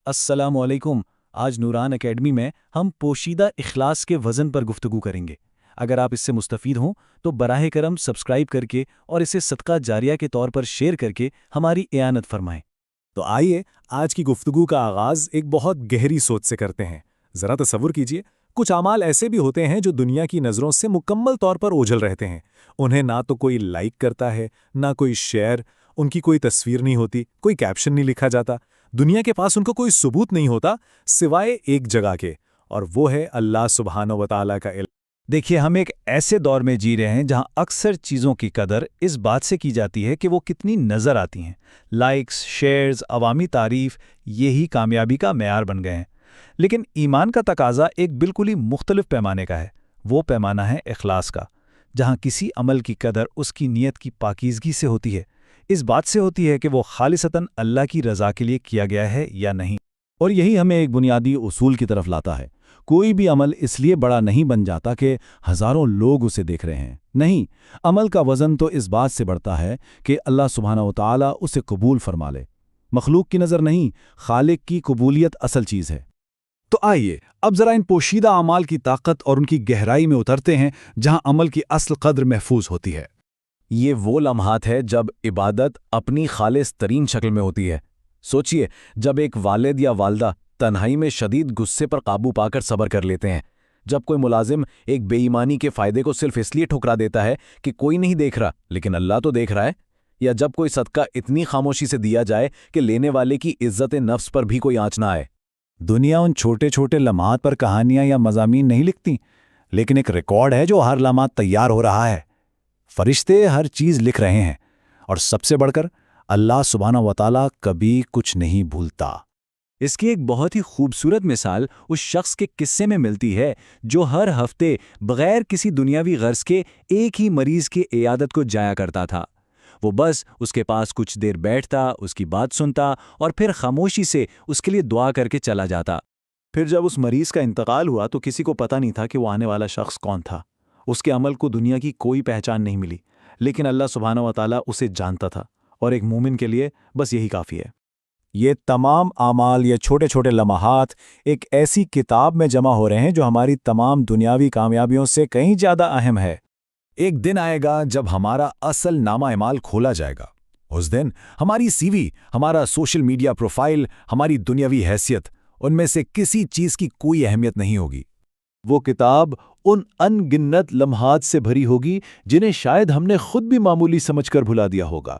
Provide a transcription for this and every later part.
السلام علیکم۔ آج نوران اکیڈمی میں ہم پوشیدہ اخلاص کے وزن پر گفتگو کریں گے۔ اگر آپ اس سے مستفید ہوں تو براہ کرم سبسکرائب کر کے اور اسے صدقہ جاریہ کے طور پر شیئر کر کے ہماری اعانت فرمائیں۔ تو آئیے آج کی گفتگو کا آغاز ایک بہت گہری سوچ سے کرتے ہیں۔ ذرا تصور کیجئے، کچھ اعمال ایسے بھی ہوتے ہیں جو دنیا کی نظروں سے مکمل طور پر اوجھل رہتے ہیں۔ انہیں نہ تو کوئی لائک کرتا ہے، نہ کوئی شیئر، ان کی کوئی تصویر نہیں ہوتی، کوئی کیپشن نہیں لکھا جاتا۔ دنیا کے پاس ان کو کوئی ثبوت نہیں ہوتا سوائے ایک جگہ کے، اور وہ ہے اللہ سبحانہ و تعالیٰ کا علم۔ دیکھیے، ہم ایک ایسے دور میں جی رہے ہیں جہاں اکثر چیزوں کی قدر اس بات سے کی جاتی ہے کہ وہ کتنی نظر آتی ہیں۔ لائکس، شیئرز، عوامی تعریف، یہی کامیابی کا معیار بن گئے ہیں۔ لیکن ایمان کا تقاضا ایک بالکل ہی مختلف پیمانے کا ہے۔ وہ پیمانہ ہے اخلاص کا، جہاں کسی عمل کی قدر اس کی نیت کی پاکیزگی سے ہوتی ہے، اس بات سے ہوتی ہے کہ وہ خالصتاً اللہ کی رضا کے لیے کیا گیا ہے یا نہیں۔ اور یہی ہمیں ایک بنیادی اصول کی طرف لاتا ہے۔ کوئی بھی عمل اس لیے بڑا نہیں بن جاتا کہ ہزاروں لوگ اسے دیکھ رہے ہیں۔ نہیں، عمل کا وزن تو اس بات سے بڑھتا ہے کہ اللہ سبحانہ و تعالیٰ اسے قبول فرما لے۔ مخلوق کی نظر نہیں، خالق کی قبولیت اصل چیز ہے۔ تو آئیے اب ذرا ان پوشیدہ اعمال کی طاقت اور ان کی گہرائی میں اترتے ہیں جہاں عمل کی اصل قدر محفوظ ہوتی ہے۔ یہ وہ لمحات ہے جب عبادت اپنی خالص ترین شکل میں ہوتی ہے۔ سوچئے، جب ایک والد یا والدہ تنہائی میں شدید غصے پر قابو پا کر صبر کر لیتے ہیں، جب کوئی ملازم ایک بے ایمانی کے فائدے کو صرف اس لیے ٹھکرا دیتا ہے کہ کوئی نہیں دیکھ رہا لیکن اللہ تو دیکھ رہا ہے، یا جب کوئی صدقہ اتنی خاموشی سے دیا جائے کہ لینے والے کی عزت نفس پر بھی کوئی آنچ نہ آئے۔ دنیا ان چھوٹے چھوٹے لمحات پر کہانیاں یا مضامین نہیں لکھتی، لیکن ایک ریکارڈ ہے جو ہر لمحہ تیار ہو رہا ہے۔ فرشتے ہر چیز لکھ رہے ہیں، اور سب سے بڑھ کر اللہ سبحانہ و تعالیٰ کبھی کچھ نہیں بھولتا۔ اس کی ایک بہت ہی خوبصورت مثال اس شخص کے قصے میں ملتی ہے جو ہر ہفتے بغیر کسی دنیاوی غرض کے ایک ہی مریض کی عیادت کو جایا کرتا تھا۔ وہ بس اس کے پاس کچھ دیر بیٹھتا، اس کی بات سنتا اور پھر خاموشی سے اس کے لیے دعا کر کے چلا جاتا۔ پھر جب اس مریض کا انتقال ہوا تو کسی کو پتہ نہیں تھا کہ وہ آنے والا شخص کون تھا۔ اس کے عمل کو دنیا کی کوئی پہچان نہیں ملی، لیکن اللہ سبحانہ و تعالیٰ اسے جانتا تھا، اور ایک مومن کے لیے بس یہی کافی ہے۔ یہ تمام اعمال، یہ چھوٹے چھوٹے لمحات ایک ایسی کتاب میں جمع ہو رہے ہیں جو ہماری تمام دنیاوی کامیابیوں سے کہیں زیادہ اہم ہے۔ ایک دن آئے گا جب ہمارا اصل نامہ اعمال کھولا جائے گا۔ اس دن ہماری سی وی، ہمارا سوشل میڈیا پروفائل، ہماری دنیاوی حیثیت، ان میں سے کسی چیز کی کوئی اہمیت نہیں ہوگی۔ وہ کتاب ان ان گنت لمحات سے بھری ہوگی جنہیں شاید ہم نے خود بھی معمولی سمجھ کر بھلا دیا ہوگا۔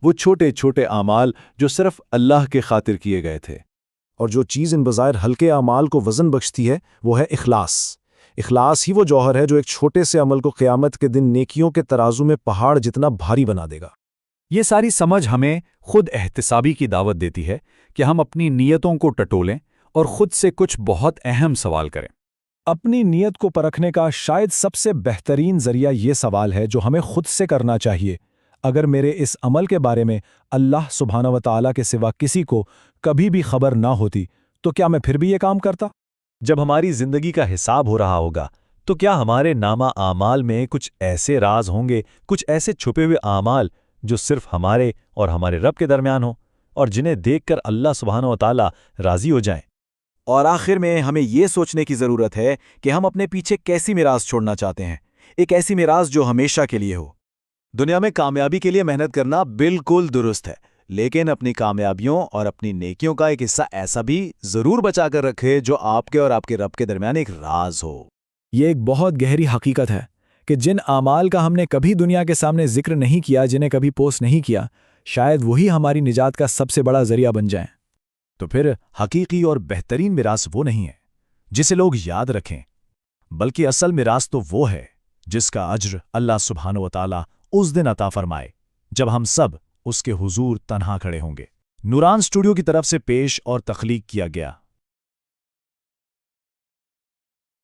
وہ چھوٹے چھوٹے اعمال جو صرف اللہ کے خاطر کیے گئے تھے۔ اور جو چیز ان بظاہر ہلکے اعمال کو وزن بخشتی ہے وہ ہے اخلاص۔ اخلاص ہی وہ جوہر ہے جو ایک چھوٹے سے عمل کو قیامت کے دن نیکیوں کے ترازو میں پہاڑ جتنا بھاری بنا دے گا۔ یہ ساری سمجھ ہمیں خود احتسابی کی دعوت دیتی ہے کہ ہم اپنی نیتوں کو ٹٹولیں اور خود سے کچھ بہت اہم سوال کریں۔ اپنی نیت کو پرکھنے کا شاید سب سے بہترین ذریعہ یہ سوال ہے جو ہمیں خود سے کرنا چاہیے: اگر میرے اس عمل کے بارے میں اللہ سبحانہ و تعالیٰ کے سوا کسی کو کبھی بھی خبر نہ ہوتی تو کیا میں پھر بھی یہ کام کرتا؟ جب ہماری زندگی کا حساب ہو رہا ہوگا تو کیا ہمارے نامہ اعمال میں کچھ ایسے راز ہوں گے، کچھ ایسے چھپے ہوئے اعمال جو صرف ہمارے اور ہمارے رب کے درمیان ہوں، اور جنہیں دیکھ کر اللہ سبحانہ و تعالیٰ راضی ہو جائیں؟ اور آخر میں ہمیں یہ سوچنے کی ضرورت ہے کہ ہم اپنے پیچھے کیسی میراث چھوڑنا چاہتے ہیں، ایک ایسی میراث جو ہمیشہ کے لیے ہو۔ دنیا میں کامیابی کے لیے محنت کرنا بالکل درست ہے، لیکن اپنی کامیابیوں اور اپنی نیکیوں کا ایک حصہ ایسا بھی ضرور بچا کر رکھے جو آپ کے اور آپ کے رب کے درمیان ایک راز ہو۔ یہ ایک بہت گہری حقیقت ہے کہ جن اعمال کا ہم نے کبھی دنیا کے سامنے ذکر نہیں کیا، جنہیں کبھی پوسٹ نہیں کیا، شاید وہی ہماری نجات کا سب سے بڑا ذریعہ بن جائیں۔ تو پھر حقیقی اور بہترین میراث وہ نہیں ہے جسے لوگ یاد رکھیں، بلکہ اصل میراث تو وہ ہے جس کا اجر اللہ سبحانہ و تعالیٰ اس دن عطا فرمائے جب ہم سب اس کے حضور تنہا کھڑے ہوں گے۔ نوران اسٹوڈیو کی طرف سے پیش اور تخلیق کیا گیا۔